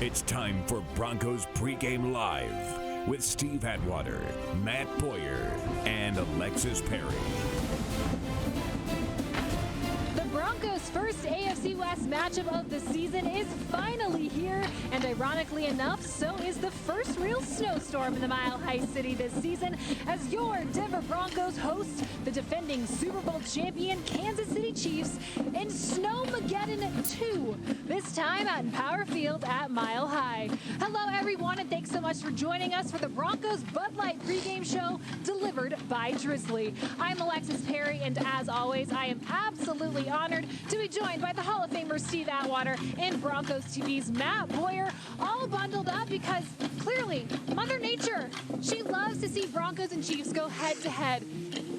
It's time for Broncos Pregame Live with Steve Atwater, Matt Boyer, and Alexis Perry. The Broncos' first AFC West matchup of the season is finally here, and ironically enough, so is the first real snowstorm in the Mile High City this season, as your Denver Broncos host the defending Super Bowl champion Kansas City Chiefs in Snowmageddon 2, this time out in Power Field at Mile High. Hello everyone, and thanks so much for joining us for the Broncos Bud Light pregame show delivered by Drizzly. I'm Alexis Perry, and as always, I am absolutely honored to be joined by the Hall of Famer Steve Atwater and Broncos TV's Matt Boyer, all bundled up because clearly Mother Nature, she loves to see Broncos and Chiefs go head to head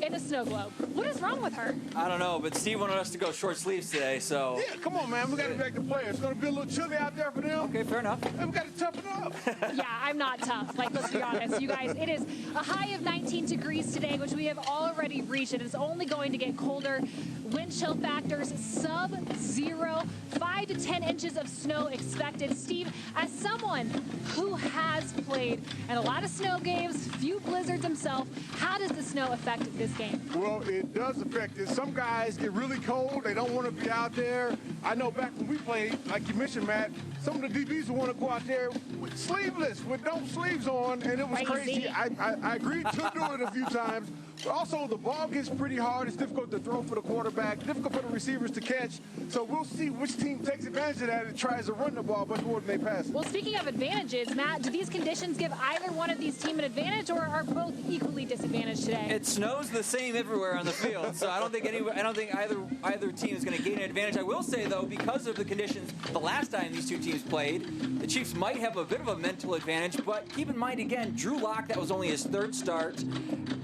in a snow globe. What is wrong with her? I don't know, but Steve wanted us to go short sleeves today, so... Yeah, come on, man. We got to back the players. It's going to be a little chilly out there for them. Okay, fair enough. And we got to toughen up. Yeah, I'm not tough. Like, let's be honest. You guys, it is a high of 19 degrees today, which we have already reached. It is only going to get colder. Wind chill factors sub-zero. 5 to 10 inches of snow expected. Steve, as someone who has played in a lot of snow games, few blizzards himself, how does the snow affect this game? Well, it does affect it. Some guys get really cold. They don't want to be out there. I know back when we played, like you mentioned, Matt, some of the DBs would want to go out there with sleeveless, with no sleeves on, and it was crazy. I agreed to do it a few times. But also, the ball gets pretty hard. It's difficult to throw for the quarterback, difficult for the receivers to catch. So we'll see which team takes advantage of that and tries to run the ball much more than they pass it. Well, speaking of advantages, Matt, do these conditions give either one of these teams an advantage, or are both equally disadvantaged today? It snows the same everywhere on the field, so I don't think either team is going to gain an advantage. I will say, though, because of the conditions the last time these two teams played, the Chiefs might have a bit of a mental advantage, but keep in mind, again, Drew Lock, that was only his third start,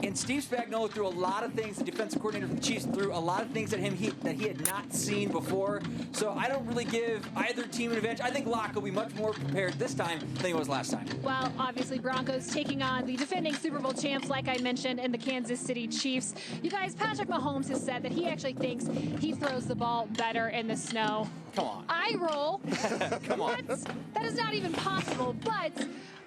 and Steve Spagnuolo threw a lot of things, the defensive coordinator for the Chiefs threw a lot of things at him that he had not seen before. So I don't really give either team an advantage. I think Locke will be much more prepared this time than he was last time. Well, obviously Broncos taking on the defending Super Bowl champs, like I mentioned, and the Kansas City Chiefs. You guys, Patrick Mahomes has said that he actually thinks he throws the ball better in the snow. Come on. Eye roll. Come on. What? That is not even possible. But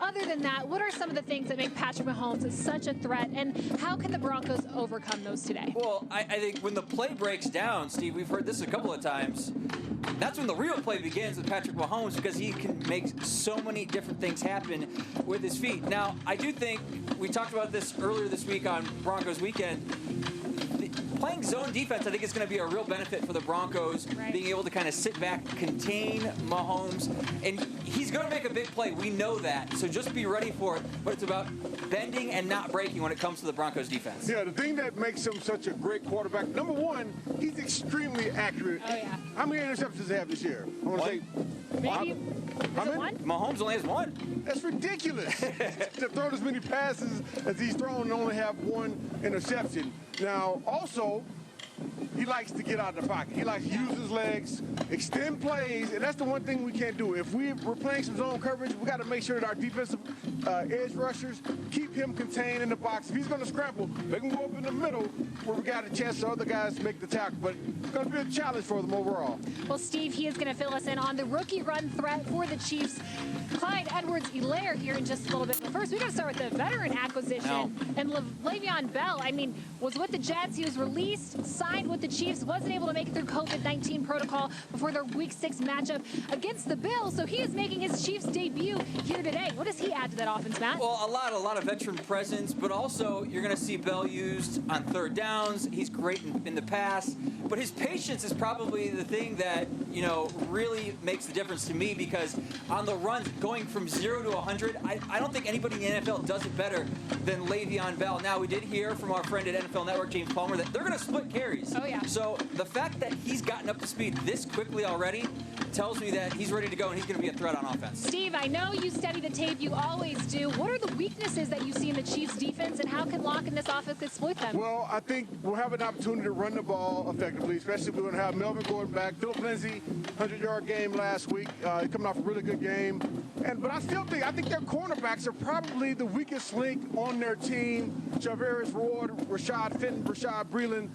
other than that, what are some of the things that make Patrick Mahomes such a threat, and how can the Broncos overcome those today? Well, I think when the play breaks down, Steve, we've heard this a couple of times, that's when the real play begins with Patrick Mahomes, because he can make so many different things happen with his feet. Now, I do think, we talked about this earlier this week on Broncos Weekend, playing zone defense, I think, is going to be a real benefit for the Broncos, being able to kind of sit back, contain Mahomes, and he's going to make a big play. We know that, so just be ready for it. But it's about bending and not breaking when it comes to the Broncos defense. Yeah, the thing that makes him such a great quarterback, number one, he's extremely accurate. Oh, yeah. How many interceptions does he have this year? I want to say... Maybe. Is it one? Mahomes only has one. That's ridiculous. To throw as many passes as he's thrown and only have one interception. Now, also, he likes to get out of the pocket. He likes to use his legs, extend plays, and that's the one thing we can't do. If we're playing some zone coverage, we got to make sure that our defensive edge rushers keep him contained in the box. If he's going to scramble, they can go up in the middle where we got a chance for other guys to make the tackle. But it's going to be a challenge for them overall. Well, Steve, he is going to fill us in on the rookie run threat for the Chiefs. Clyde Edwards-Helaire here in just a little bit. But first, we got to start with the veteran acquisition. And Le'Veon Bell, I mean, was with the Jets. He was released, signed with the Chiefs, wasn't able to make it through COVID-19 protocol before their Week 6 matchup against the Bills. So he is making his Chiefs debut here today. What does he add to that offense, Matt? Well, a lot of veteran presence, but also you're going to see Bell used on third downs. He's great in the pass, but his patience is probably the thing that, you know, really makes the difference to me, because on the run, going from 0 to 100, I don't think anybody in the NFL does it better than Le'Veon Bell. Now, we did hear from our friend at NFL Network, James Palmer, that they're going to split carries. Oh, yeah. So the fact that he's gotten up to speed this quickly already tells me that he's ready to go and he's going to be a threat on offense. Steve, I know you study the tape. You always do. What are the weaknesses that you see in the Chiefs' defense, and how can Locke in this offense exploit them? Well, I think we'll have an opportunity to run the ball effectively, especially if we're going to have Melvin going back. Philip Lindsay, 100-yard game last week. Coming off a really good game. But I think their cornerbacks are probably the weakest link on their team. Javarius Ward, Rashad Rashad Fenton, Rashad Breeland.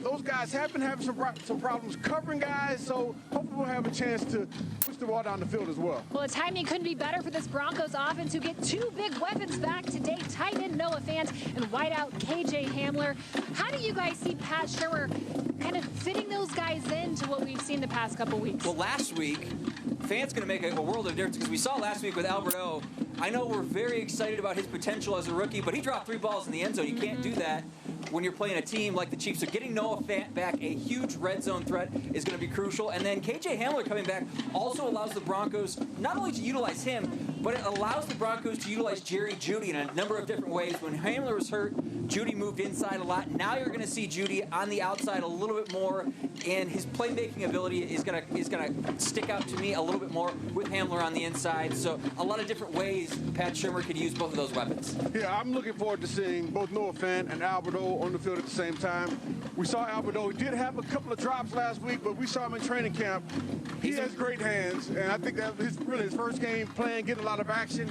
Those guys have been having some problems covering guys, so hopefully we'll have a chance to push the ball down the field as well. Well, the timing couldn't be better for this Broncos offense who get two big weapons back today, tight end Noah Fant and wideout KJ Hamler. How do you guys see Pat Shurmur kind of fitting those guys into what we've seen the past couple weeks? Well, last week, Fant's going to make a world of difference because we saw last week with Alberto. I know we're very excited about his potential as a rookie, but he dropped 3 balls in the end zone. You can't do that when you're playing a team like the Chiefs. So getting Noah Fant back, a huge red zone threat, is going to be crucial. And then KJ Hamler coming back also allows the Broncos not only to utilize him, but it allows the Broncos to utilize Jerry Jeudy in a number of different ways. When Hamler was hurt, Jeudy moved inside a lot. Now you're going to see Jeudy on the outside a little bit more, and his playmaking ability is going to stick out to me a little bit more with Hamler on the inside. So a lot of different ways Pat Shurmur could use both of those weapons. Yeah, I'm looking forward to seeing both Noah Fant and Alberto on the field at the same time. We saw Alberto. He did have a couple of drops last week, but we saw him in training camp. He has great hands, and I think that was really his first game playing, getting a lot of action.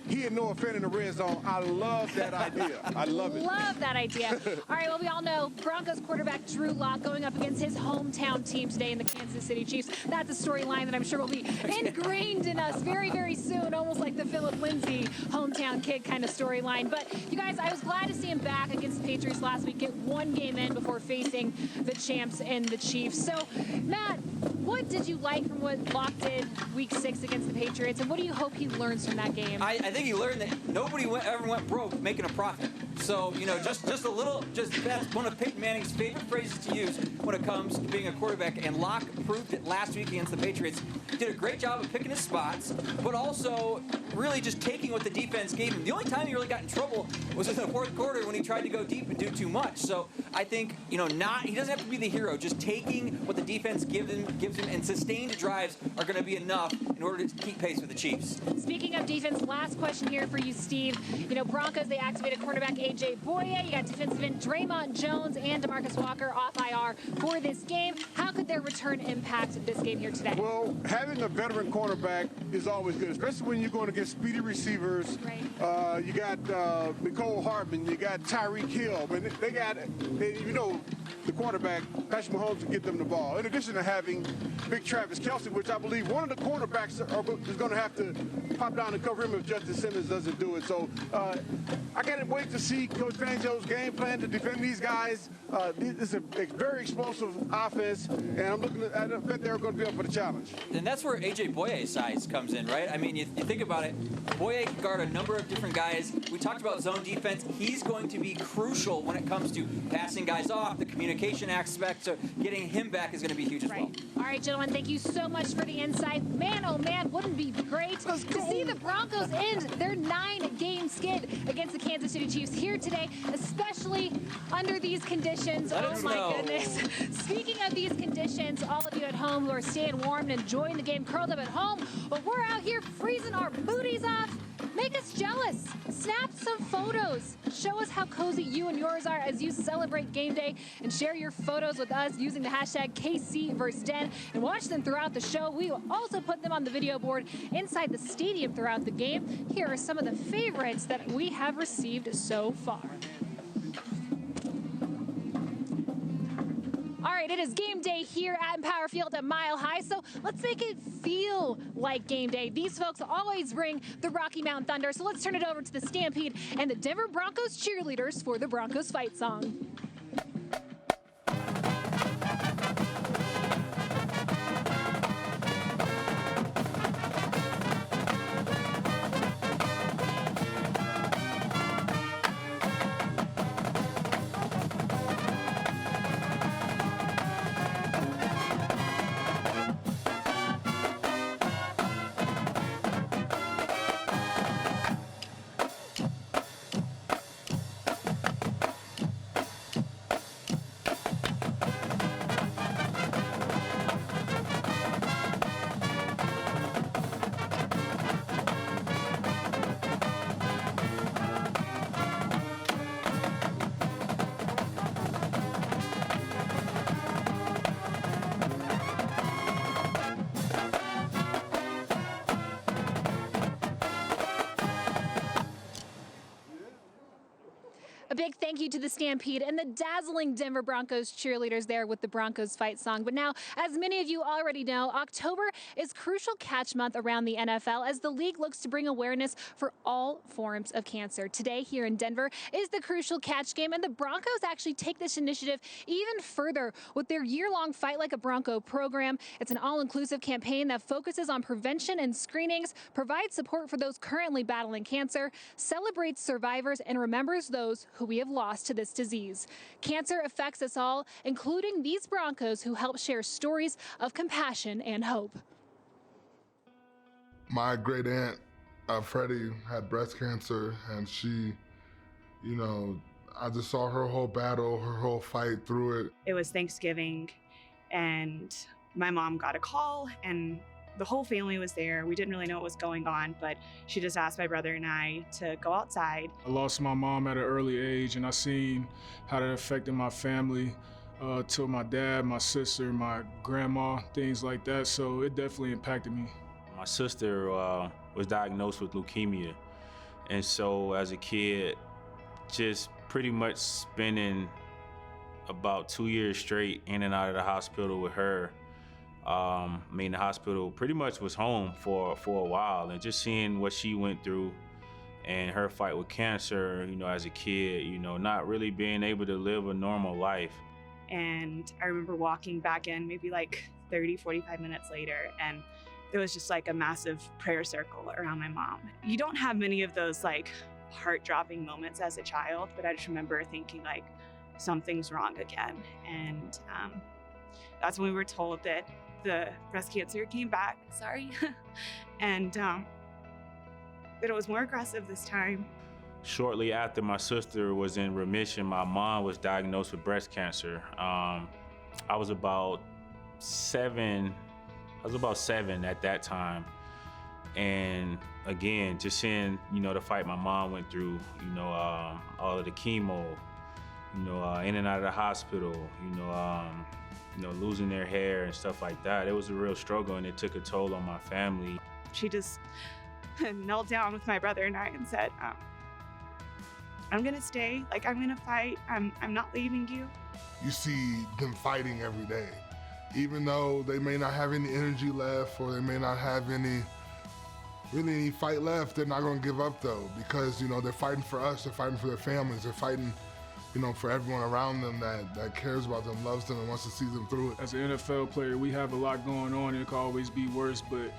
He and Noah Fant in the red zone. I love that idea. I love it. Love that idea. All right, well, we all know Broncos quarterback Drew Lock going up against his hometown team today in the Kansas City Chiefs. That's a storyline that I'm sure will be ingrained in us very, very soon, almost like the Philip Lindsay hometown kid kind of storyline. But you guys, I was glad to see him back against the Patriots last week, get one game in before facing the champs and the Chiefs. So, Matt, what did you like from what Lock did week 6 against the Patriots, and what do you hope he learns from that game? I think he learned that nobody ever went broke making a profit. So, you know, just a little, that's one of Peyton Manning's favorite phrases to use when it comes to being a quarterback. And Locke proved it last week against the Patriots. Did a great job of picking his spots, but also really just taking what the defense gave him. The only time he really got in trouble was in the fourth quarter when he tried to go deep and do too much. So I think, you know, he doesn't have to be the hero. Just taking what the defense gives him, and sustained drives are going to be enough in order to keep pace with the Chiefs. Speaking of defense, last question here for you, Steve. You know, Broncos, they activated cornerback A.J. Boye. You got defensive end Draymond Jones and DeMarcus Walker off IR for this game. How could their return impact this game here today? Well, having a veteran cornerback is always good, especially when you're going to get speedy receivers. Right. You got Nicole Hartman, you got Tyreek Hill, and you know, the quarterback, Patrick Mahomes, can get them the ball. In addition to having big Travis Kelce, which I believe one of the cornerbacks is going to have to pop down and cover him if Justin Simmons doesn't do it. So I can't wait to see Coach Fangio's game plan to defend these guys. It's a very explosive offense, and I bet they're going to be up for the challenge. And that's where A.J. Boye's size comes in, right? I mean, you think about it, Boye can guard a number of different guys. We talked about zone defense. He's going to be crucial when it comes to passing guys off, the communication aspect, so getting him back is going to be huge as well. All right, gentlemen, thank you so much for the insight. Man, oh man, wouldn't it be great to see the Broncos end their 9-game skid against the Kansas City Chiefs here today, especially under these conditions. Oh my goodness. Speaking of these conditions, all of you at home who are staying warm and enjoying the game curled up at home, but we're out here freezing our booties off. Make us jealous. Snap some photos. Show us how cozy you and yours are as you celebrate game day, and share your photos with us using the hashtag KCVerseDen, and watch them throughout the show. We will also put them on the video board inside the stadium throughout the game. Here are some of the favorites that we have received so far. All right, it is game day here at Empower Field at Mile High, so let's make it feel like game day. These folks always bring the Rocky Mountain Thunder, so let's turn it over to the Stampede and the Denver Broncos cheerleaders for the Broncos fight song. thank you to the Stampede and the dazzling Denver Broncos cheerleaders there with the Broncos fight song. But now, as many of you already know, October is Crucial Catch Month around the NFL as the league looks to bring awareness for all forms of cancer. Today here in Denver is the Crucial Catch game, and the Broncos actually take this initiative even further with their year-long Fight Like a Bronco program. It's an all-inclusive campaign that focuses on prevention and screenings, provides support for those currently battling cancer, celebrates survivors, and remembers those who we have lost to this disease. Cancer affects us all, including these Broncos who help share stories of compassion and hope. My great aunt, Freddie, had breast cancer, and she, I just saw her whole battle, her whole fight through it. It was Thanksgiving, and my mom got a call, and the whole family was there. We didn't really know what was going on, but she just asked my brother and I to go outside. I lost my mom at an early age, and I seen how that affected my family, to my dad, my sister, my grandma, things like that. So it definitely impacted me. My sister was diagnosed with leukemia. And so as a kid, just pretty much spending about 2 years straight in and out of the hospital with her. The hospital pretty much was home for a while, and just seeing what she went through and her fight with cancer, as a kid, not really being able to live a normal life. And I remember walking back in maybe like 30, 45 minutes later, and there was just like a massive prayer circle around my mom. You don't have many of those like heart-dropping moments as a child, but I just remember thinking like something's wrong again. And that's when we were told that the breast cancer came back, and that it was more aggressive this time. Shortly after my sister was in remission, my mom was diagnosed with breast cancer. I was about seven at that time. And again, just seeing, the fight my mom went through, all of the chemo, in and out of the hospital, losing their hair and stuff like that. It was a real struggle, and it took a toll on my family. She just knelt down with my brother and I and said, I'm gonna stay, I'm gonna fight, I'm not leaving you. You see them fighting every day. Even though they may not have any energy left, or they may not have any fight left, they're not gonna give up though, because they're fighting for us, they're fighting for their families, they're fighting for everyone around them that cares about them, loves them, and wants to see them through it. As an NFL player, we have a lot going on. It could always be worse, but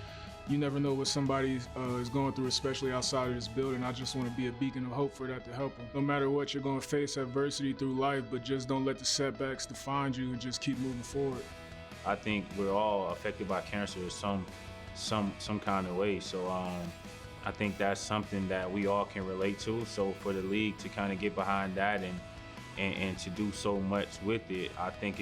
you never know what somebody is going through, especially outside of this building. I just want to be a beacon of hope for that to help them. No matter what, you're going to face adversity through life, but just don't let the setbacks define you, and just keep moving forward. I think we're all affected by cancer in some kind of way. So I think that's something that we all can relate to. So for the league to kind of get behind that and to do so much with it, I think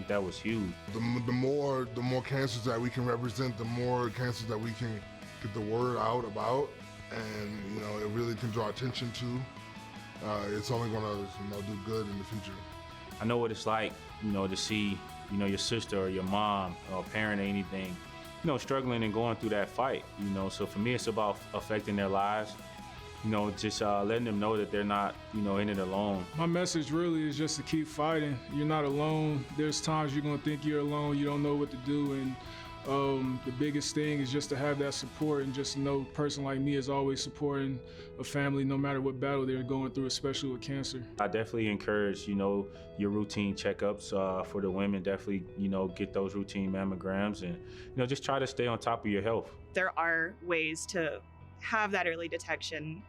that was huge. The more cancers that we can represent, the more cancers that we can get the word out about, and it really can draw attention to. It's only gonna do good in the future. I know what it's like, to see your sister or your mom or parent or anything, struggling and going through that fight. So for me, it's about affecting their lives. Just letting them know that they're not, in it alone. My message really is just to keep fighting. You're not alone. There's times you're gonna think you're alone, you don't know what to do, and the biggest thing is just to have that support, and just know a person like me is always supporting a family no matter what battle they're going through, especially with cancer. I definitely encourage, your routine checkups for the women. Definitely, get those routine mammograms, and, just try to stay on top of your health. There are ways to have that early detection,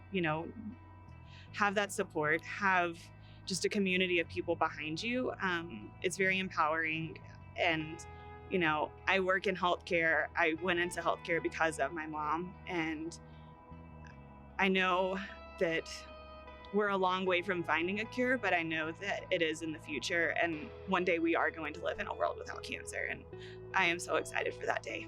have that support, have just a community of people behind you. It's very empowering. And, I work in healthcare. I went into healthcare because of my mom. And I know that we're a long way from finding a cure, but I know that it is in the future. And one day we are going to live in a world without cancer. And I am so excited for that day.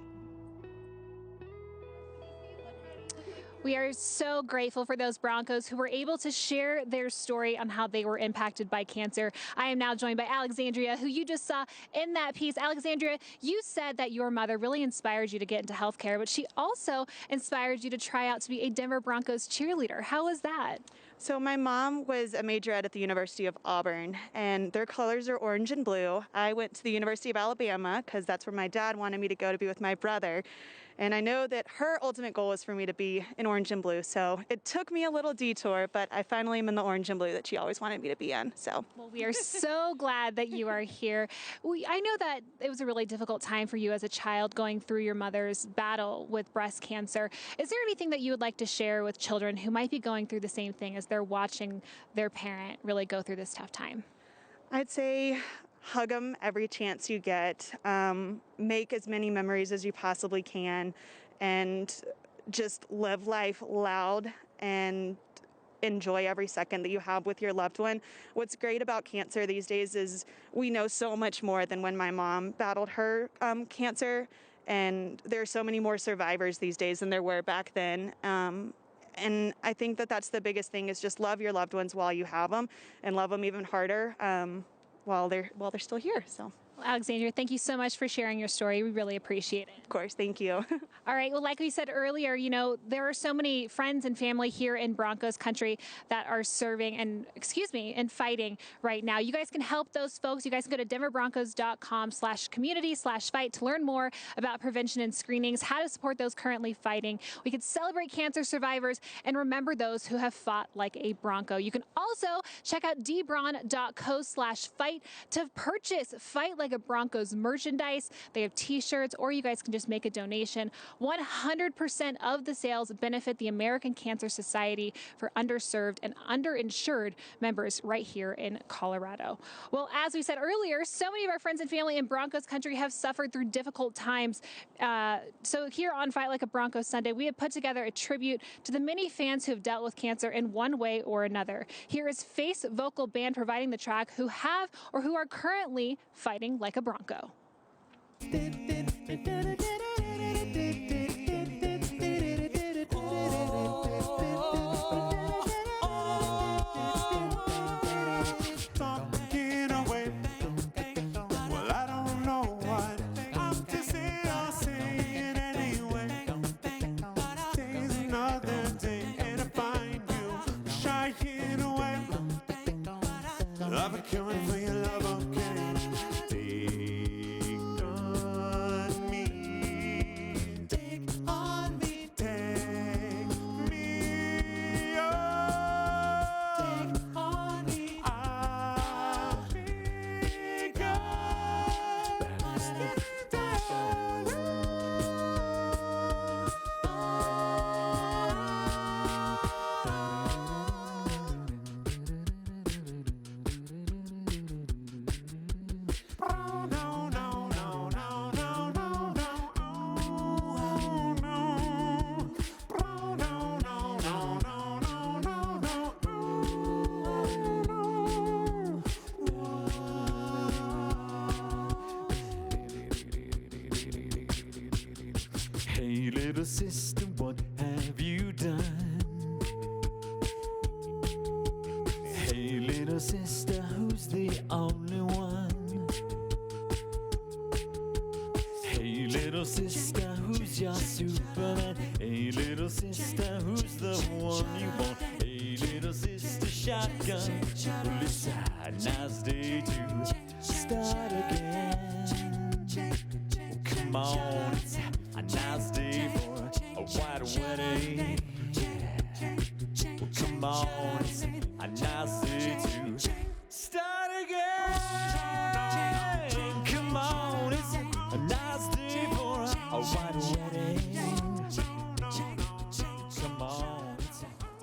We are so grateful for those Broncos who were able to share their story on how they were impacted by cancer. I am now joined by Alexandria, who you just saw in that piece. Alexandria, you said that your mother really inspired you to get into healthcare, but she also inspired you to try out to be a Denver Broncos cheerleader. How was that? So my mom was a majorette at the University of Auburn, and their colors are orange and blue. I went to the University of Alabama because that's where my dad wanted me to go to be with my brother. And I know that her ultimate goal was for me to be in orange and blue. So it took me a little detour, but I finally am in the orange and blue that she always wanted me to be in. So, well, we are so glad that you are here. I know that it was a really difficult time for you as a child going through your mother's battle with breast cancer. Is there anything that you would like to share with children who might be going through the same thing as they're watching their parent really go through this tough time? I'd say hug them every chance you get. Make as many memories as you possibly can, and just live life loud and enjoy every second that you have with your loved one. What's great about cancer these days is we know so much more than when my mom battled her cancer, and there are so many more survivors these days than there were back then. And I think that that's the biggest thing, is just love your loved ones while you have them, and love them even harder while they're still here. So, well, Alexandria, thank you so much for sharing your story. We really appreciate it. Of course, thank you. All right. Well, like we said earlier, there are so many friends and family here in Broncos country that are serving and fighting right now. You guys can help those folks. You guys can go to denverbroncos.com/community/fight to learn more about prevention and screenings, how to support those currently fighting. We can celebrate cancer survivors and remember those who have fought like a Bronco. You can also check out dbron.co/fight to purchase Fight Like a Broncos merchandise. They have t-shirts, or you guys can just make a donation. 100% of the sales benefit the American Cancer Society for underserved and underinsured members right here in Colorado. Well, as we said earlier, so many of our friends and family in Broncos country have suffered through difficult times. So here on Fight Like a Broncos Sunday, we have put together a tribute to the many fans who have dealt with cancer in one way or another. Here is Face Vocal Band providing the track who have or who are currently fighting like a Bronco. Little sister, what have you done? Hey, little sister, who's the only one? Hey, little sister, who's your Superman? Hey, little sister, who's the one you want? Hey, little sister, shotgun. Well, it's a nice day to start again. Come on, it's a nice day for a white wedding. Well, come on, it's a nice day to start again. Come on, it's a nice day for a white wedding. Come on.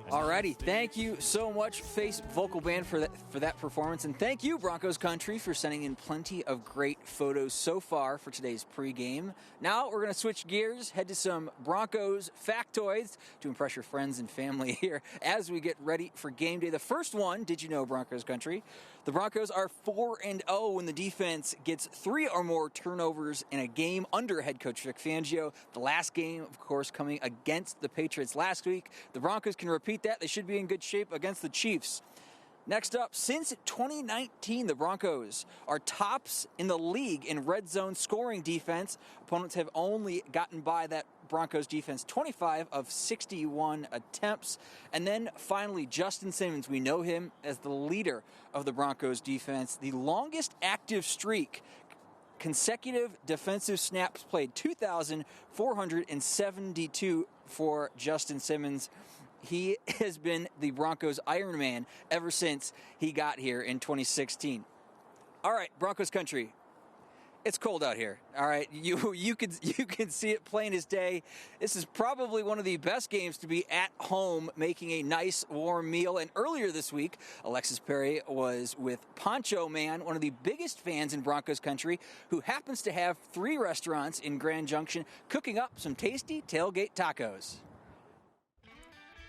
Alrighty, thank you so much, Face Vocal Band, for that performance, and thank you, Broncos Country, for sending in plenty of great photos so far for today's pregame. Now we're going to switch gears, head to some Broncos factoids to impress your friends and family here as we get ready for game day. The first one, did you know, Broncos Country? The Broncos are 4-0 when the defense gets 3 or more turnovers in a game under head coach Vic Fangio. The last game, of course, coming against the Patriots last week. The Broncos can repeat that. They should be in good shape against the Chiefs. Next up, since 2019, the Broncos are tops in the league in red zone scoring defense. Opponents have only gotten by that Broncos defense, 25 of 61 attempts. And then finally, Justin Simmons, we know him as the leader of the Broncos defense, the longest active streak, consecutive defensive snaps played, 2,472 for Justin Simmons. He has been the Broncos Iron Man ever since he got here in 2016. All right, Broncos country. It's cold out here. All right, you can see it plain as day. This is probably one of the best games to be at home making a nice warm meal. And earlier this week, Alexis Perry was with Poncho Man, one of the biggest fans in Broncos country, who happens to have 3 restaurants in Grand Junction, cooking up some tasty tailgate tacos.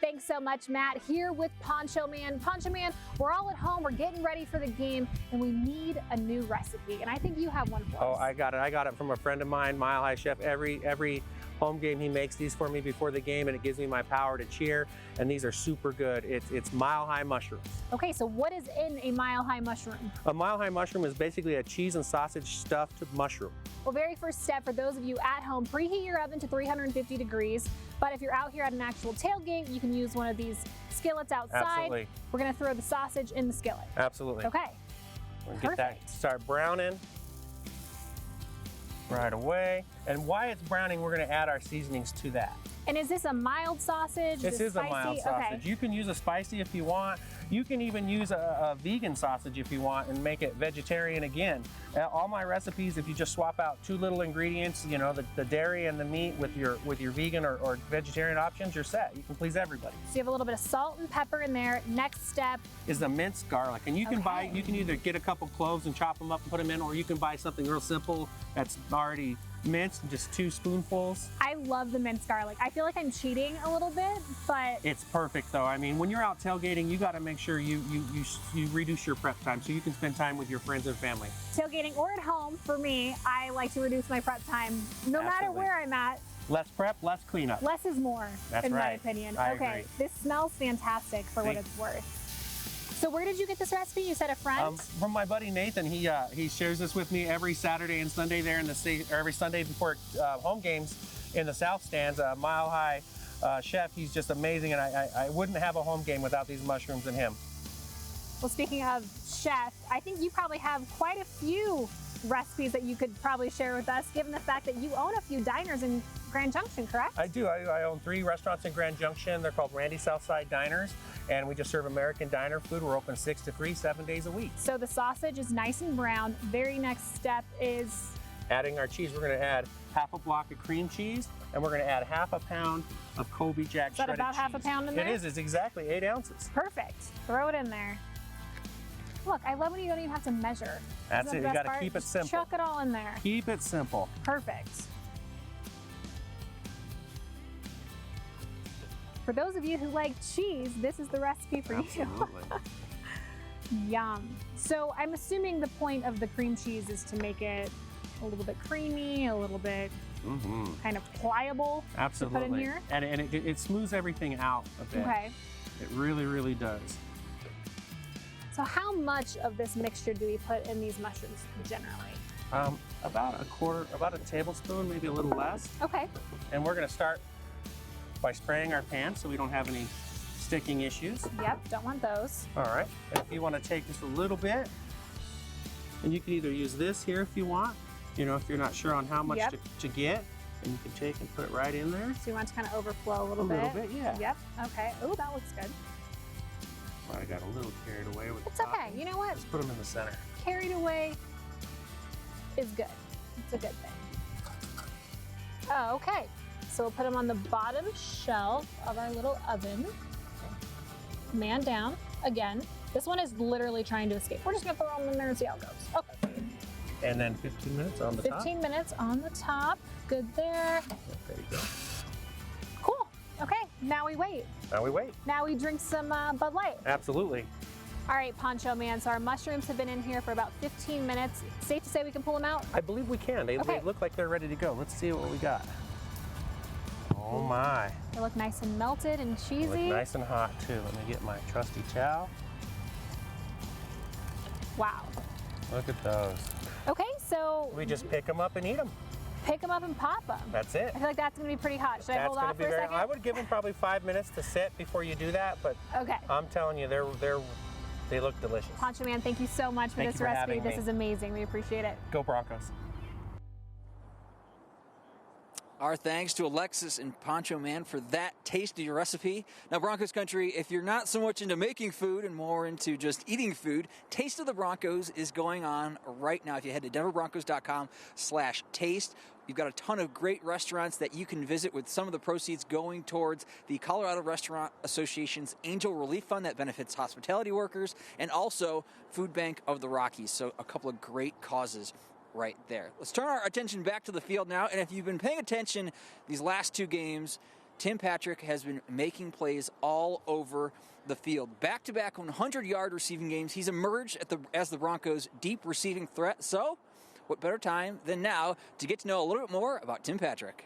Thanks so much, Matt. Here with Poncho Man. Poncho Man, we're all at home. We're getting ready for the game, and we need a new recipe. And I think you have one for us. Oh, I got it. I got it from a friend of mine, Mile High Chef. Every home game, he makes these for me before the game, and it gives me my power to cheer. And these are super good. It's Mile High mushrooms. Okay, so what is in a Mile High mushroom? A Mile High mushroom is basically a cheese and sausage stuffed mushroom. Well, very first step for those of you at home, preheat your oven to 350 degrees. But if you're out here at an actual tailgate, you can use one of these skillets outside. Absolutely. We're gonna throw the sausage in the skillet. Absolutely. Okay. We'll get that, start browning right away. And while it's browning, we're gonna add our seasonings to that. And is this a mild sausage? This is a mild sausage. Okay. You can use a spicy if you want. You can even use a vegan sausage if you want and make it vegetarian again. All my recipes, if you just swap out 2 little ingredients, you know, the dairy and the meat with your vegan or vegetarian options, you're set. You can please everybody. So you have a little bit of salt and pepper in there. Next step is the minced garlic. And you can you can either get a couple cloves and chop them up and put them in, or you can buy something real simple that's already minced, just 2 spoonfuls. I love the minced garlic. I feel like I'm cheating a little bit, but it's perfect though. I mean, when you're out tailgating, you got to make sure you reduce your prep time so you can spend time with your friends and family. Tailgating or at home, for me, I like to reduce my prep time no matter where I'm at. Less prep, less cleanup. Less is more, in my opinion. I okay, agree. This smells fantastic for what it's worth. So where did you get this recipe? You said a friend? From my buddy Nathan. He shares this with me every Saturday and Sunday there in the state, or every Sunday before home games in the South Stands. Mile High chef, he's just amazing, and I wouldn't have a home game without these mushrooms and him. Well, speaking of chef, I think you probably have quite a few recipes that you could probably share with us, given the fact that you own a few diners in Grand Junction, correct? I do. I own 3 restaurants in Grand Junction. They're called Randy Southside Diners, and we just serve American diner food. We're open 6 to 3, 7 days a week. So the sausage is nice and brown. Very next step is adding our cheese. We're going to add half a block of cream cheese, and we're going to add half a pound of Kobe Jack shredded cheese. Is that about half a pound in there? It is. It's exactly 8 ounces. Perfect. Throw it in there. Look, I love when you don't even have to measure. That's it. You got to keep it simple. Chuck it all in there. Keep it simple. Perfect. For those of you who like cheese, this is the recipe for you. Yum. So I'm assuming the point of the cream cheese is to make it a little bit creamy, a little bit kind of pliable. Absolutely. To put in here. And it smooths everything out a bit. Okay. It really, really does. So how much of this mixture do we put in these mushrooms generally? About a tablespoon, maybe a little less. Okay. And we're gonna start by spraying our pan so we don't have any sticking issues. Yep, don't want those. All right, and if you want to take just a little bit, and you can either use this here if you want, you know, if you're not sure on how much to get, and you can take and put it right in there. So you want to kind of overflow a little bit? A little bit, yeah. Yep, okay. Oh, that looks good. Well, I got a little carried away with It's okay, you know what? Just put them in the center. Carried away is good. It's a good thing. Oh, okay. So we'll put them on the bottom shelf of our little oven. Man down. Again, this one is literally trying to escape. We're just gonna throw them in there and see how it goes. Okay. And then 15 minutes on the top. 15 minutes on the top. Good there. There you go. Cool. Okay, now we wait. Now we wait. Now we drink some Bud Light. Absolutely. All right, Poncho Man, so our mushrooms have been in here for about 15 minutes. Safe to say we can pull them out? I believe we can. They look like they're ready to go. Let's see what we got. Oh my. They look nice and melted and cheesy. They look nice and hot too. Let me get my trusty towel. Wow. Look at those. Okay, so we just pick them up and eat them. pick them up and pop them. That's it. I feel like that's going to be pretty hot. Should I That's hold gonna off be for a very. second? I would give them probably 5 minutes to sit before you do that, but Okay. I'm telling you, they look delicious. Poncho Man, thank you so much for Thank this you for recipe. having This me. is amazing. We appreciate it. Go Broncos. Our thanks to Alexis and Poncho Man for that tasty recipe. Now, Broncos country, if you're not so much into making food and more into just eating food, Taste of the Broncos is going on right now. If you head to denverbroncos.com/taste, you've got a ton of great restaurants that you can visit, with some of the proceeds going towards the Colorado Restaurant Association's Angel Relief Fund that benefits hospitality workers, and also Food Bank of the Rockies. So a couple of great causes right there. Let's turn our attention back to the field now. And if you've been paying attention these last two games, Tim Patrick has been making plays all over the field. Back-to-back 100-yard receiving games. He's emerged as the Broncos' deep receiving threat. So what better time than now to get to know a little bit more about Tim Patrick.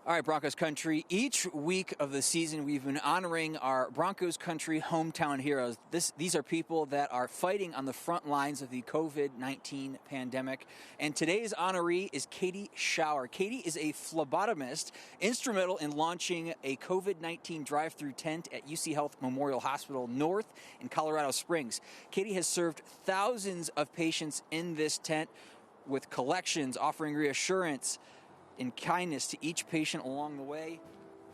All right, Broncos country, each week of the season we've been honoring our Broncos country hometown heroes. These are people that are fighting on the front lines of the COVID-19 pandemic. And today's honoree is Katie Schauer. Katie is a phlebotomist, instrumental in launching a COVID-19 drive-through tent at UC Health Memorial Hospital North in Colorado Springs. Katie has served thousands of patients in this tent with collections, offering reassurance and kindness to each patient along the way.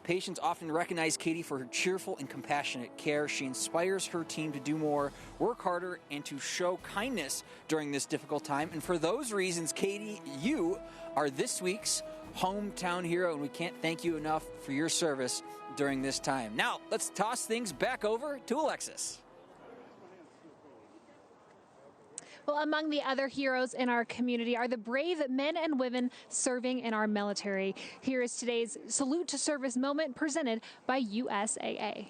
Patients often recognize Katie for her cheerful and compassionate care. She inspires her team to do more, work harder, and to show kindness during this difficult time. And for those reasons, Katie, you are this week's hometown hero, and we can't thank you enough for your service during this time. Now, let's toss things back over to Alexis. Well, among the other heroes in our community are the brave men and women serving in our military. Here is today's Salute to Service moment presented by USAA.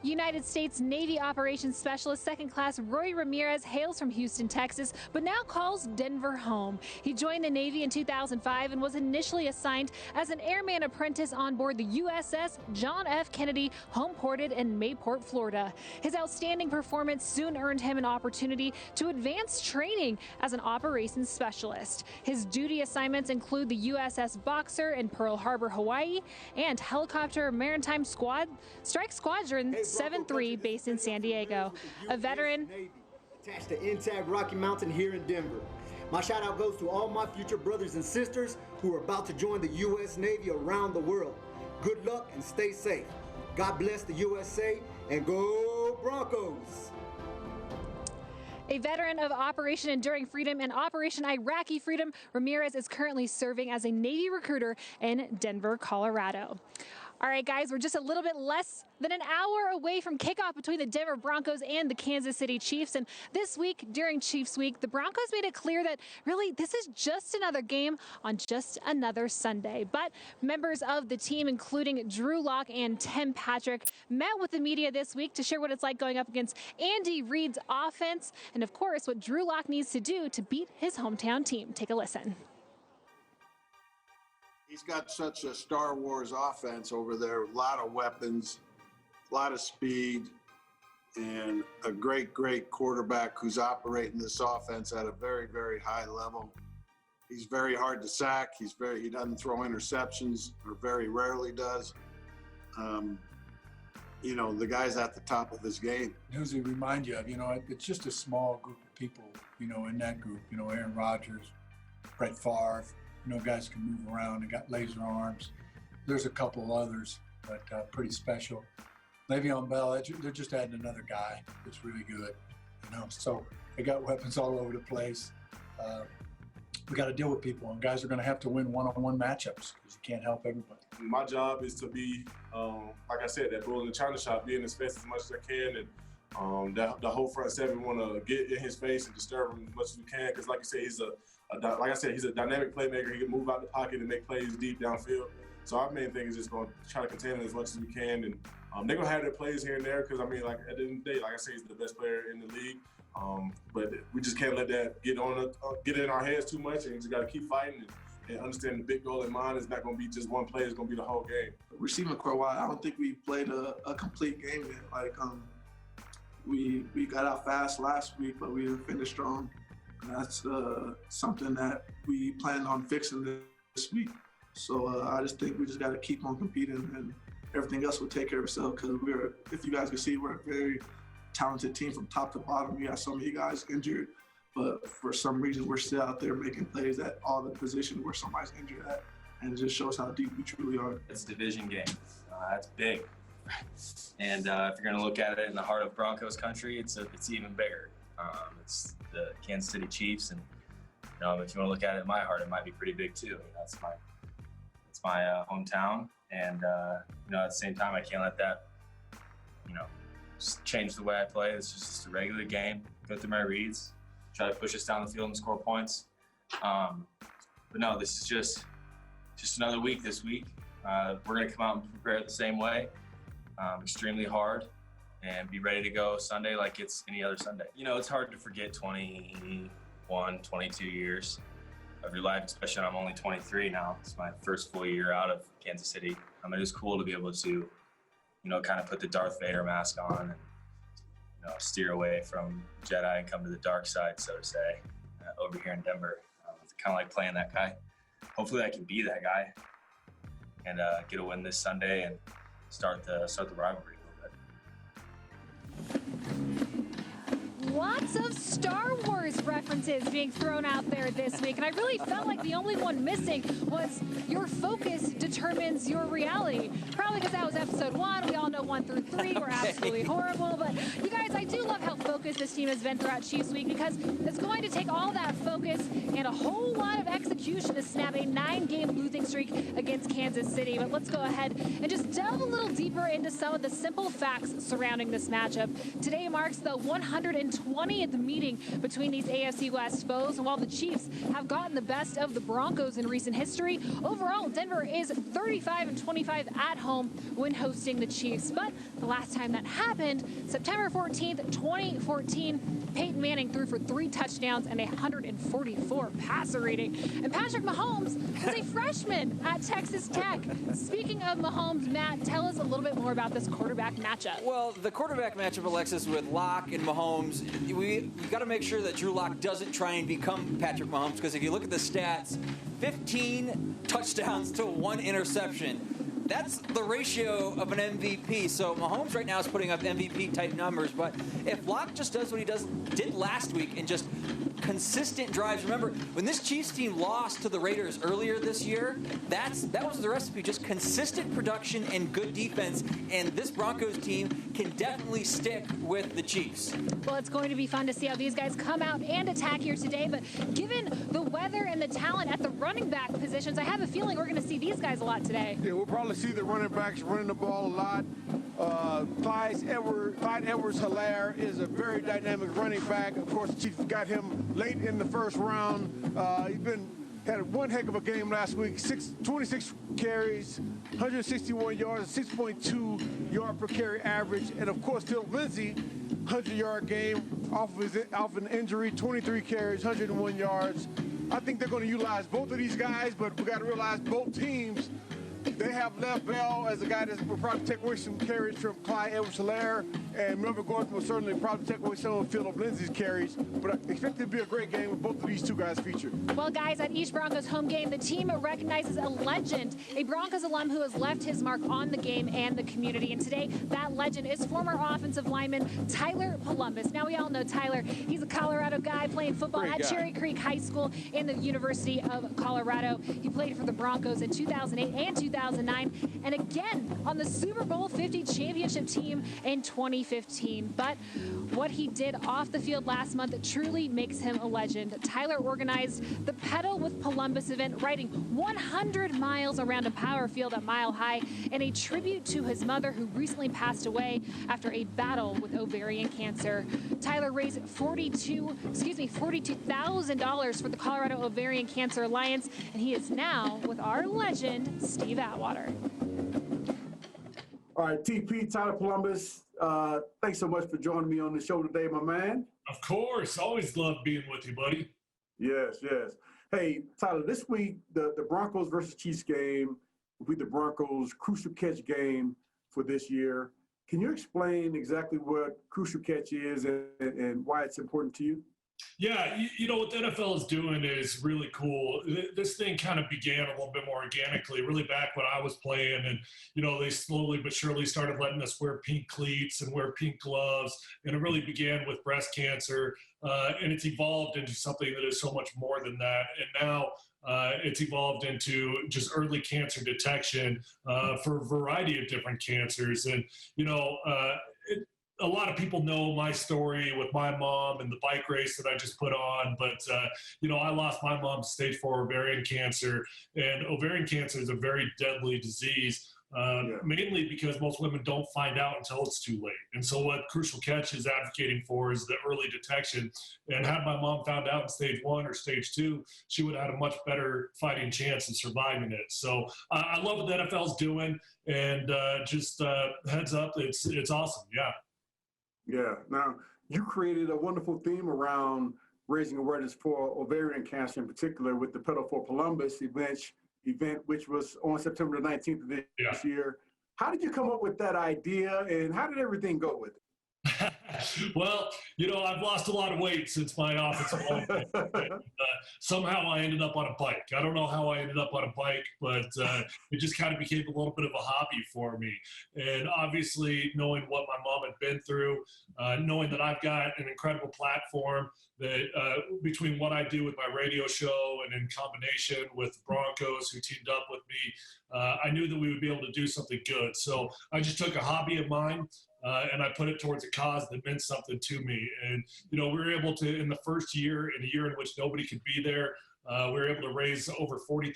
United States Navy Operations Specialist Second Class Roy Ramirez hails from Houston, Texas, but now calls Denver home. He joined the Navy in 2005 and was initially assigned as an airman apprentice on board the USS John F. Kennedy, home-ported in Mayport, Florida. His outstanding performance soon earned him an opportunity to advance training as an operations specialist. His duty assignments include the USS Boxer in Pearl Harbor, Hawaii, and Helicopter Maritime Strike Squadron 7-3 based in San Diego. A veteran attached to intact Rocky Mountain here in Denver. My shout out goes to all my future brothers and sisters who are about to join the U.S. Navy around the world. Good luck and stay safe. God bless the USA and go Broncos! A veteran of Operation Enduring Freedom and Operation Iraqi Freedom, Ramirez is currently serving as a Navy recruiter in Denver, Colorado. All right, guys, we're just a little bit less than an hour away from kickoff between the Denver Broncos and the Kansas City Chiefs. And this week, during Chiefs Week, the Broncos made it clear that really this is just another game on just another Sunday. But members of the team, including Drew Lock and Tim Patrick, met with the media this week to share what it's like going up against Andy Reid's offense and, of course, what Drew Lock needs to do to beat his hometown team. Take a listen. He's got such a Star Wars offense over there, a lot of weapons, a lot of speed, and a great, great quarterback who's operating this offense at a very, very high level. He's very hard to sack. He doesn't throw interceptions, or very rarely does. The guy's at the top of his game. Who's he remind you of? It's just a small group of people, in that group. Aaron Rodgers, Brett Favre, guys can move around and got laser arms. There's a couple others, but pretty special. Le'Veon Bell, they're just adding another guy that's really good. So they got weapons all over the place. We got to deal with people, and guys are going to have to win one-on-one matchups because you can't help everybody. My job is to be, like I said, that bull in the china shop, be in his face as much as I can, and the whole front seven want to get in his face and disturb him as much as we can. Because, like you said, he's a dynamic playmaker. He can move out the pocket and make plays deep downfield. So our main thing is just going to try to contain him as much as we can, and they're going to have their plays here and there. Because at the end of the day, like I say, he's the best player in the league. But we just can't let that get in our heads too much, and we just got to keep fighting and understand the big goal in mind is not going to be just one play; it's going to be the whole game. Receiving core wise, I don't think we played a complete game yet. Like we got out fast last week, but we didn't finish strong. And that's something that we plan on fixing this week. So I just think we just got to keep on competing, and everything else will take care of itself. Because if you guys can see, we're a very talented team from top to bottom. We got some of you guys injured, but for some reason we're still out there making plays at all the positions where somebody's injured at, and it just shows how deep we truly are. It's a division game. That's big. And if you're going to look at it in the heart of Broncos country, it's even bigger. It's the Kansas City Chiefs, and if you want to look at it in my heart, it might be pretty big too. It's my hometown, and at the same time, I can't let that change the way I play. It's just a regular game. Go through my reads, try to push us down the field and score points. But no, this is just another week this week. We're going to come out and prepare the same way, extremely hard, and be ready to go Sunday like it's any other Sunday. It's hard to forget 21, 22 years of your life, especially when I'm only 23 now. It's my first full year out of Kansas City. It was cool to be able to kind of put the Darth Vader mask on and, steer away from Jedi and come to the dark side, so to say, over here in Denver. It's kind of like playing that guy. Hopefully I can be that guy and get a win this Sunday and start the rivalry a little bit. Lots of Star Wars references being thrown out there this week, and I really felt like the only one missing was your focus determines your reality. Probably because that was episode 1. We all know 1 through 3 were absolutely horrible, but you guys, I do love how focused this team has been throughout Chiefs Week, because it's going to take all that focus and a whole lot of execution to snap a 9-game losing streak against Kansas City. But let's go ahead and just delve a little deeper into some of the simple facts surrounding this matchup. Today marks the 120th meeting between these AFC West foes, and while the Chiefs have gotten the best of the Broncos in recent history, overall Denver is 35-25 at home when hosting the Chiefs. But the last time that happened, September 14th, 2014, Peyton Manning threw for 3 touchdowns and 144 passer rating. And Patrick Mahomes was a freshman at Texas Tech. Speaking of Mahomes, Matt, tell us a little bit more about this quarterback matchup. Well, the quarterback matchup, Alexis, with Locke and Mahomes, we've got to make sure that Drew Lock doesn't try and become Patrick Mahomes, because if you look at the stats, 15 touchdowns to 1 interception. That's the ratio of an MVP. So Mahomes right now is putting up MVP-type numbers. But if Locke just does what he did last week and just consistent drives. Remember, when this Chiefs team lost to the Raiders earlier this year, that was the recipe, just consistent production and good defense. And this Broncos team can definitely stick with the Chiefs. Well, it's going to be fun to see how these guys come out and attack here today. But given the weather and the talent at the running back positions, I have a feeling we're going to see these guys a lot today. Yeah, we'll probably see the running backs running the ball a lot. Clyde Edwards-Helaire is a very dynamic running back. Of course, the Chiefs got him late in the first round. Had one heck of a game last week. 26 carries, 161 yards, 6.2 yard per carry average. And of course, Phil Lindsay, 100-yard game off an injury, 23 carries, 101 yards. I think they're going to utilize both of these guys, but we got to realize both teams, they have Lev Bell as a guy that will probably take away some carries from Clyde Edwards-Helaire, and Melvin Gordon will certainly probably take away some of Philip Lindsay's carries. But I expect it to be a great game with both of these two guys featured. Well, guys, at each Broncos home game, the team recognizes a legend, a Broncos alum who has left his mark on the game and the community. And today, that legend is former offensive lineman Tyler Columbus. Now, we all know Tyler. He's a Colorado guy playing football at Cherry Creek High School in the University of Colorado. He played for the Broncos in 2008 and 2009. 2009, and again on the Super Bowl 50 championship team in 2015. But what he did off the field last month truly makes him a legend. Tyler organized the Pedal with Columbus event, riding 100 miles around a power field at Mile High in a tribute to his mother, who recently passed away after a battle with ovarian cancer. Tyler raised $42,000 for the Colorado Ovarian Cancer Alliance, and he is now with our legend, Steve Atwater. All right, TP, Tyler Columbus, thanks so much for joining me on the show today, my man. Of course. Always love being with you, buddy. Yes, yes. Hey, Tyler, this week, the Broncos versus Chiefs game will be the Broncos' crucial catch game for this year. Can you explain exactly what crucial catch is and why it's important to you? Yeah, you know, what the NFL is doing is really cool. This thing kind of began a little bit more organically, really back when I was playing. And, you know, they slowly but surely started letting us wear pink cleats and wear pink gloves. And it really began with breast cancer. And it's evolved into something that is so much more than that. And now it's evolved into just early cancer detection for a variety of different cancers. And, you know, a lot of people know my story with my mom and the bike race that I just put on, but, you know, I lost my mom to stage 4 ovarian cancer, and ovarian cancer is a very deadly disease, mainly because most women don't find out until it's too late. And so what Crucial Catch is advocating for is the early detection. And had my mom found out in stage 1 or stage 2, she would have had a much better fighting chance of surviving it. So I love what the NFL's doing, and just heads up, it's awesome. Yeah. Yeah. Now, you created a wonderful theme around raising awareness for ovarian cancer, in particular with the Pedal for Columbus event, which was on September the 19th of this year. How did you come up with that idea, and how did everything go with it? Well, you know, I've lost a lot of weight since my offensive line. Somehow I ended up on a bike. I don't know how I ended up on a bike, but it just kind of became a little bit of a hobby for me. And obviously, knowing what my mom had been through, knowing that I've got an incredible platform that between what I do with my radio show and in combination with the Broncos, who teamed up with me, I knew that we would be able to do something good. So I just took a hobby of mine, and I put it towards a cause that meant something to me. And, you know, we were able to, in the first year, in a year in which nobody could be there, we were able to raise over $40,000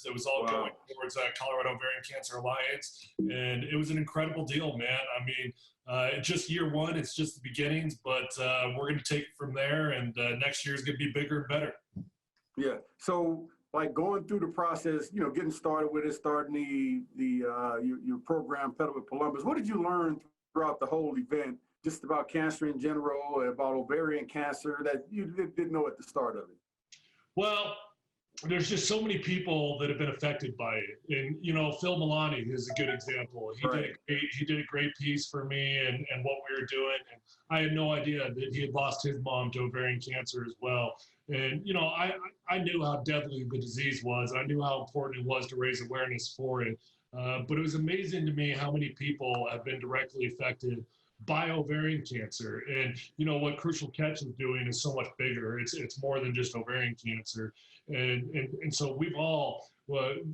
that was all going towards Colorado Ovarian Cancer Alliance. And it was an incredible deal, man. I mean, just year one, it's just the beginnings, but we're going to take it from there, and next year is going to be bigger and better. Yeah. So, like going through the process, you know, getting started with it, starting your program, Pedal with Columbus. What did you learn throughout the whole event, just about cancer in general, about ovarian cancer that you didn't know at the start of it? Well, there's just so many people that have been affected by it. And, you know, Phil Milani is a good example. He did a great piece for me and what we were doing. And I had no idea that he had lost his mom to ovarian cancer as well. And, you know, I knew how deadly the disease was. I knew how important it was to raise awareness for it. But it was amazing to me how many people have been directly affected by ovarian cancer. And, you know, what Crucial Catch is doing is so much bigger. It's more than just ovarian cancer. And so we've all,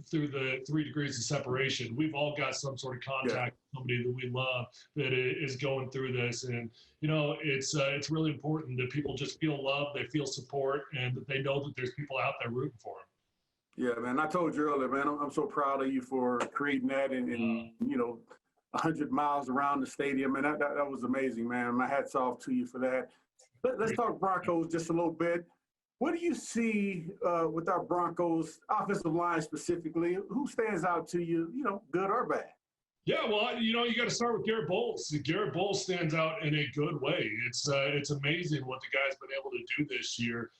through the 3 degrees of separation, we've all got some sort of contact with somebody that we love that is going through this. And, you know, it's really important that people just feel love, they feel support, and that they know that there's people out there rooting for them. Yeah, man, I told you earlier, man, I'm so proud of you for creating that and you know, 100 miles around the stadium, and that was amazing, man. My hat's off to you for that. Let's talk Broncos just a little bit. What do you see with our Broncos offensive line specifically? Who stands out to you, you know, good or bad? Yeah, well, you know, you got to start with Garrett Bowles. Garrett Bowles stands out in a good way. It's amazing what the guy's been able to do this year.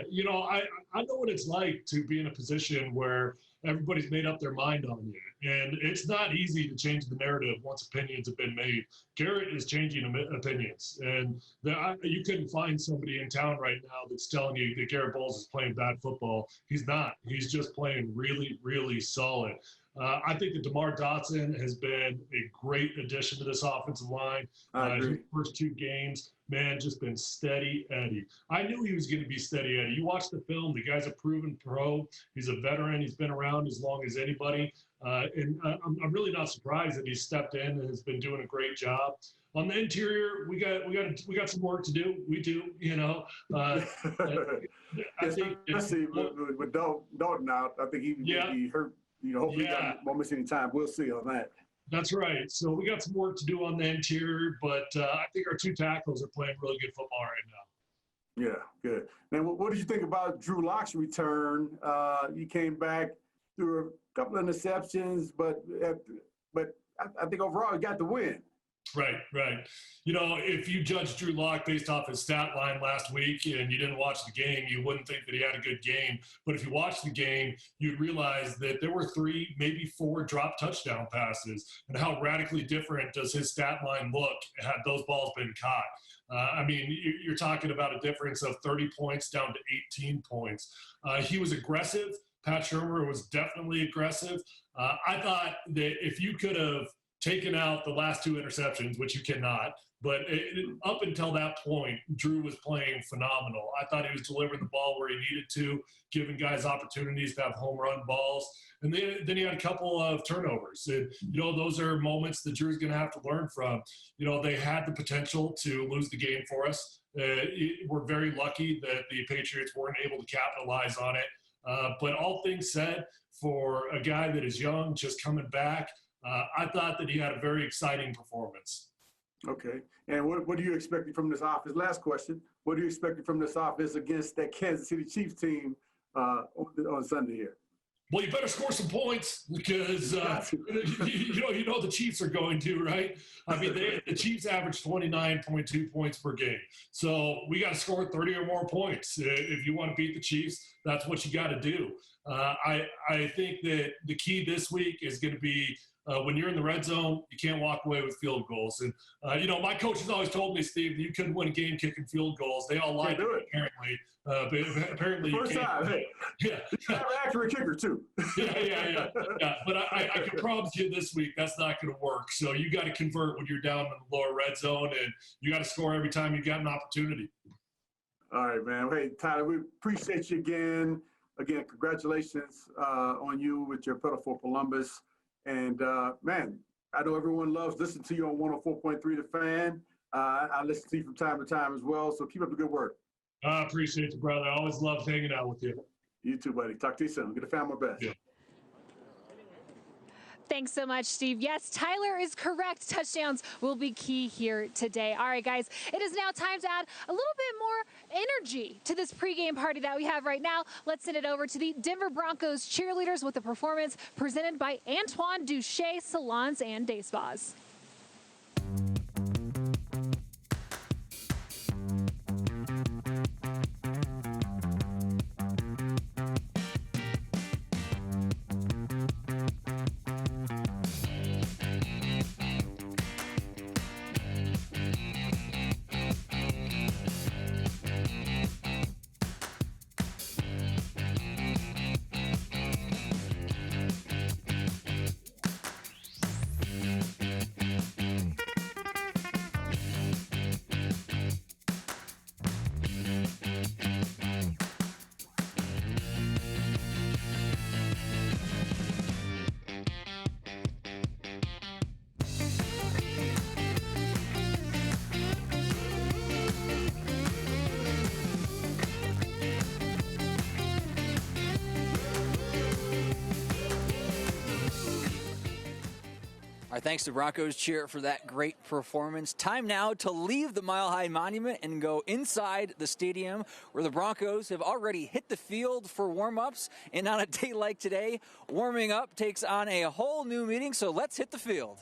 You know, I know what it's like to be in a position where everybody's made up their mind on you. And it's not easy to change the narrative once opinions have been made. Garrett is changing opinions. And you couldn't find somebody in town right now that's telling you that Garrett Bowles is playing bad football. He's not. He's just playing really, really solid. I think that DeMar Dotson has been a great addition to this offensive line. I agree. His first 2 games, man, just been steady Eddie. I knew he was going to be steady Eddie. You watch the film, the guy's a proven pro. He's a veteran. He's been around as long as anybody. I'm really not surprised that he stepped in and has been doing a great job. On the interior, we got some work to do. We do, you know. I think especially with Dalton out, I think he may be hurt. You know, hopefully he won't miss any time. We'll see on that. That's right. So we got some work to do on the interior, but I think our 2 tackles are playing really good football right now. Yeah, good. Now, what did you think about Drew Lock's return? He came back through a couple of interceptions, but I think overall he got the win. Right. You know, if you judge Drew Lock based off his stat line last week and you didn't watch the game, you wouldn't think that he had a good game. But if you watched the game, you'd realize that there were 3, maybe 4 drop touchdown passes. And how radically different does his stat line look had those balls been caught? I mean, you're talking about a difference of 30 points down to 18 points. He was aggressive. Pat Shurmur was definitely aggressive. I thought that if you could have taken out the last 2 interceptions, which you cannot, but up until that point, Drew was playing phenomenal. I thought he was delivering the ball where he needed to, giving guys opportunities to have home run balls. And then he had a couple of turnovers. And, you know, those are moments that Drew's going to have to learn from. You know, they had the potential to lose the game for us. We're very lucky that the Patriots weren't able to capitalize on it. But all things said, for a guy that is young, just coming back, I thought that he had a very exciting performance. Okay. And what are you expecting from this offense? Last question. What are you expecting from this offense against that Kansas City Chiefs team on Sunday here? Well, you better score some points because, you know the Chiefs are going to, right? I mean, the Chiefs average 29.2 points per game. So we got to score 30 or more points. If you want to beat the Chiefs, that's what you got to do. I think that the key this week is going to be when you're in the red zone, you can't walk away with field goals. And, you know, my coach has always told me, Steve, that you couldn't win a game kicking field goals. They all lied to me, apparently. But apparently First you can't. time, hey. Yeah. You have an accurate kicker, too. Yeah. But I can promise you this week that's not going to work. So you got to convert when you're down in the lower red zone, and you got to score every time you got an opportunity. All right, man. Hey, Tyler, we appreciate you again. Again, congratulations on you with your pedal for Columbus. And, man, I know everyone loves listening to you on 104.3 The Fan. I listen to you from time to time as well, so keep up the good work. I appreciate you, brother. I always love hanging out with you. You too, buddy. Talk to you soon. Get the fan my best. Yeah. Thanks so much, Steve. Yes, Tyler is correct. Touchdowns will be key here today. All right, guys, it is now time to add a little bit more energy to this pregame party that we have right now. Let's send it over to the Denver Broncos cheerleaders with a performance presented by Antoine Duché Salons and Day Spas. Our thanks to Broncos cheer for that great performance. Time now to leave the Mile High Monument and go inside the stadium where the Broncos have already hit the field for warm-ups. And on a day like today, warming up takes on a whole new meaning, so let's hit the field.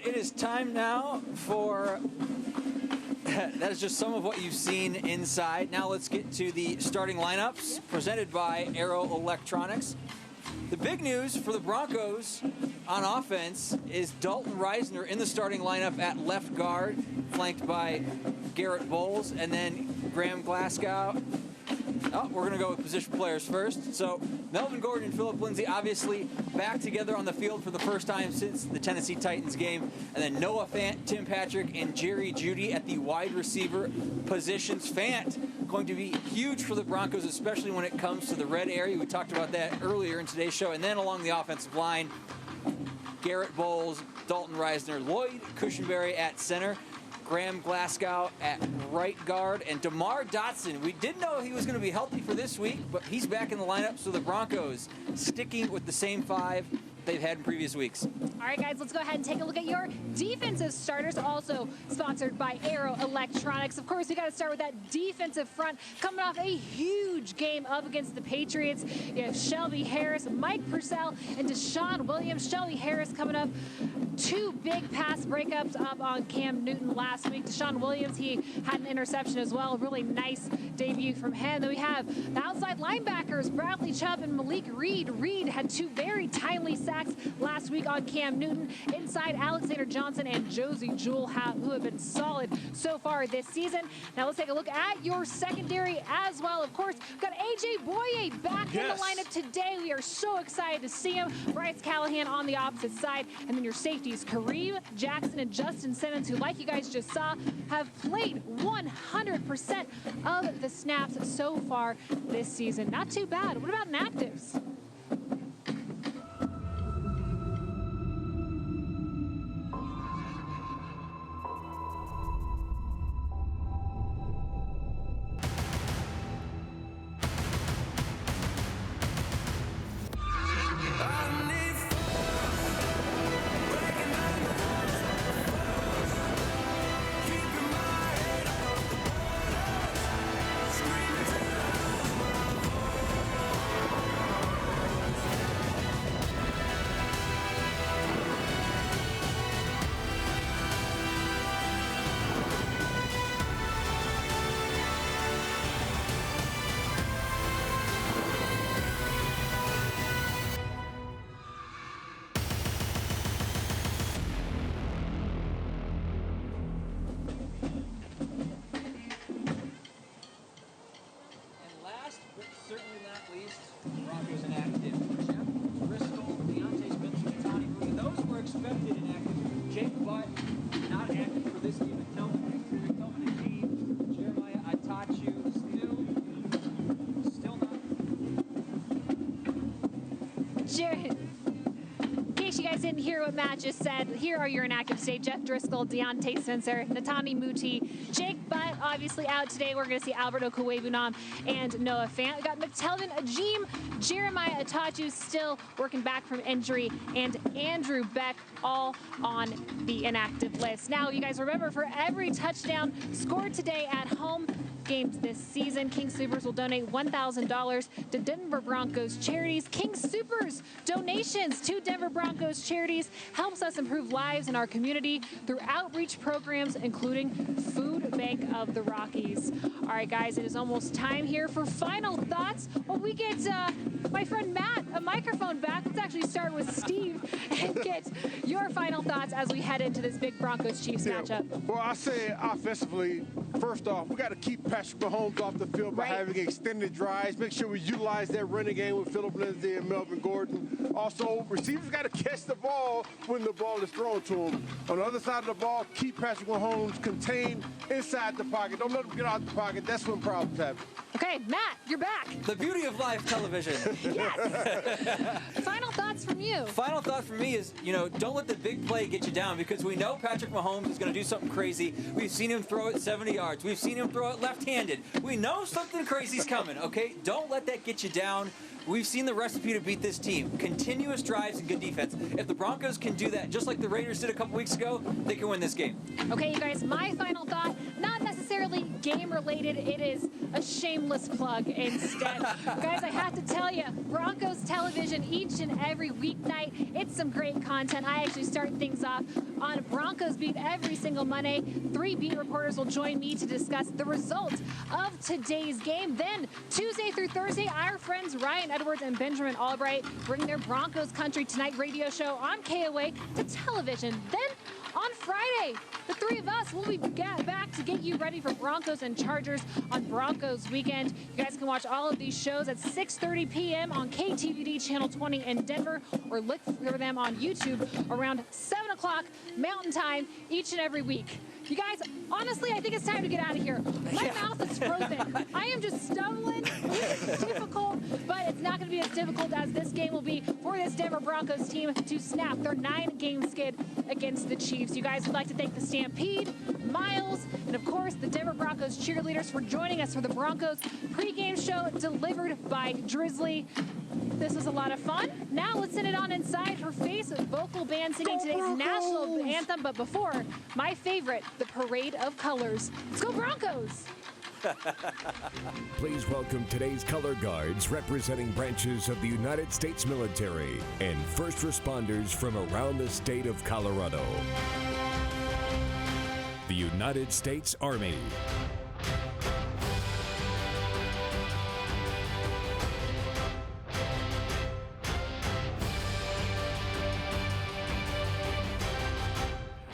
it is time now for... that is just some of what you've seen inside. Now let's get to the starting lineups presented by Aero Electronics. The big news for the Broncos on offense is Dalton Reisner in the starting lineup at left guard, flanked by Garrett Bowles, and then Graham Glasgow. Oh, we're going to go with position players first. So Melvin Gordon and Phillip Lindsay obviously back together on the field for the first time since the Tennessee Titans game. And then Noah Fant, Tim Patrick, and Jerry Jeudy at the wide receiver positions. Fant going to be huge for the Broncos, especially when it comes to the red area. We talked about that earlier in today's show. And then along the offensive line, Garrett Bowles, Dalton Reisner, Lloyd Cushenberry at center, Graham Glasgow at right guard, and DeMar Dotson. We did know he was going to be healthy for this week, but he's back in the lineup, so the Broncos sticking with the same five they've had in previous weeks. All right, guys, let's go ahead and take a look at your defensive starters, also sponsored by Aero Electronics. Of course, we got to start with that defensive front, coming off a huge game up against the Patriots. You have Shelby Harris, Mike Purcell, and Deshaun Williams. Shelby Harris coming up, 2 big pass breakups up on Cam Newton last week. Deshaun Williams, he had an interception as well. Really nice debut from him. Then we have the outside linebackers, Bradley Chubb and Malik Reed. Reed had 2 very timely sacks last week on Cam Newton. Inside, Alexander Johnson and Josie Jewell, who have been solid so far this season. Now let's take a look at your secondary as well. Of course, we've got AJ Boye back in the lineup today. We are so excited to see him. Bryce Callahan on the opposite side. And then your safeties, Kareem Jackson and Justin Simmons, who, like you guys just saw, have played 100% of the snaps so far this season. Not too bad. What about inactives? In case you guys didn't hear what Matt just said, here are your inactive state. Jeff Driscoll, Deontay Spencer, Natani Muti, Jake Butt, obviously out today. We're going to see Alberto Kuwebunam and Noah Fant. We got McTelvin Ajim, Jeremiah Atachu still working back from injury, and Andrew Beck all on the inactive list. Now, you guys remember, for every touchdown scored today at home games this season, King Supers will donate $1,000 to Denver Broncos charities. King Supers donations to Denver Broncos charities helps us improve lives in our community through outreach programs, including Food Bank of the Rockies. All right, guys, it is almost time here for final thoughts. Well, we get my friend Matt a microphone back. Let's actually start with Steve and get your final thoughts as we head into this big Broncos-Chiefs matchup. Well, I say offensively, first off, we got to keep Patrick Mahomes off the field by having extended drives. Make sure we utilize that running game with Phillip Lindsay and Melvin Gordon. Also, receivers got to catch the ball when the ball is thrown to them. On the other side of the ball, keep Patrick Mahomes contained inside the pocket. Don't let him get out the pocket. That's when problems happen. Okay, Matt, you're back. The beauty of live television. Yes. Final thoughts from you. Final thought from me is, don't let the big play get you down, because we know Patrick Mahomes is going to do something crazy. We've seen him throw it 70 yards. We've seen him throw it left-handed. We know something crazy's coming, okay? Don't let that get you down. We've seen the recipe to beat this team. Continuous drives and good defense. If the Broncos can do that, just like the Raiders did a couple weeks ago, they can win this game. Okay, you guys, my final thought, not necessarily game related, it is a shameless plug instead. Guys, I have to tell you, Broncos television each and every weeknight, it's some great content. I actually start things off on Broncos Beat every single Monday. 3 beat reporters will join me to discuss the results of today's game. Then Tuesday through Thursday, our friends Ryan Edwards and Benjamin Albright bring their Broncos Country Tonight radio show on KOA to television. Then on Friday, the 3 of us will be back to get you ready for Broncos and Chargers on Broncos Weekend. You guys can watch all of these shows at 6:30 p.m. on KTVD Channel 20 in Denver, or look for them on YouTube around 7 o'clock Mountain Time each and every week. You guys, honestly, I think it's time to get out of here. My mouth is frozen. I am just stumbling. This is difficult, but it's not going to be as difficult as this game will be for this Denver Broncos team to snap their 9-game skid against the Chiefs. You guys would like to thank the Stampede, Miles, and of course the Denver Broncos cheerleaders for joining us for the Broncos pregame show delivered by Drizzly. This was a lot of fun. Now let's send it on inside for Face, a vocal band singing today's national anthem. But before, my favorite, the Parade of Colors. Let's go Broncos! Please welcome today's color guards representing branches of the United States military and first responders from around the state of Colorado. The United States Army.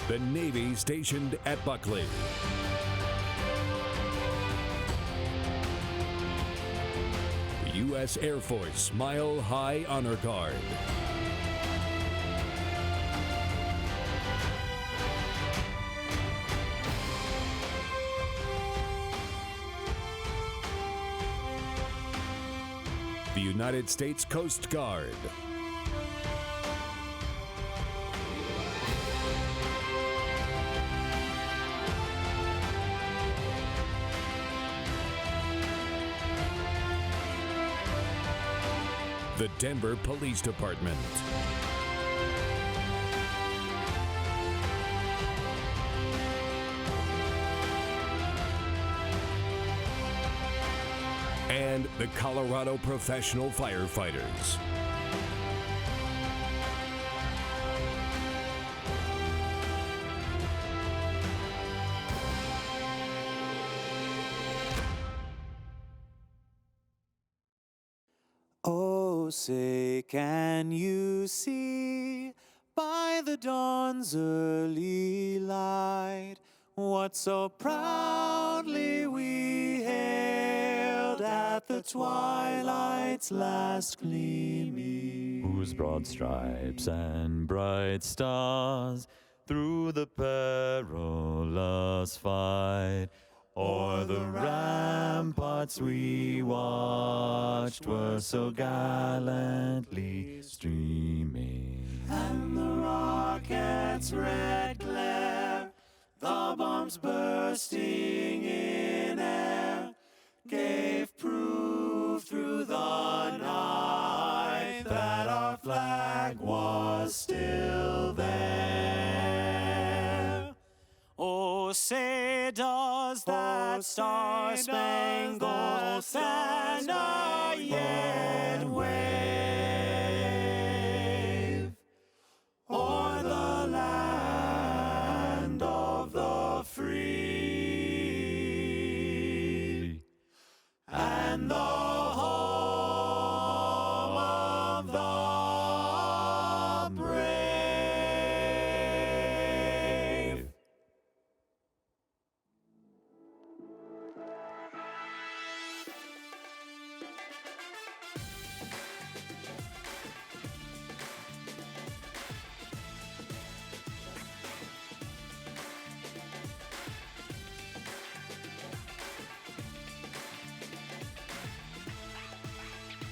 The Navy stationed at Buckley. The U.S. Air Force Mile High Honor Guard. The United States Coast Guard. The Denver Police Department. And the Colorado Professional Firefighters. Oh, say, can you see by the dawn's early light what so proudly we hailed at the twilight's last gleaming, whose broad stripes and bright stars through the perilous fight o'er the ramparts we watched were so gallantly streaming. And the rocket's red glare, the bombs bursting in air, gave proof through the night that our flag was still there. Oh, say does that star-spangled banner yet wave?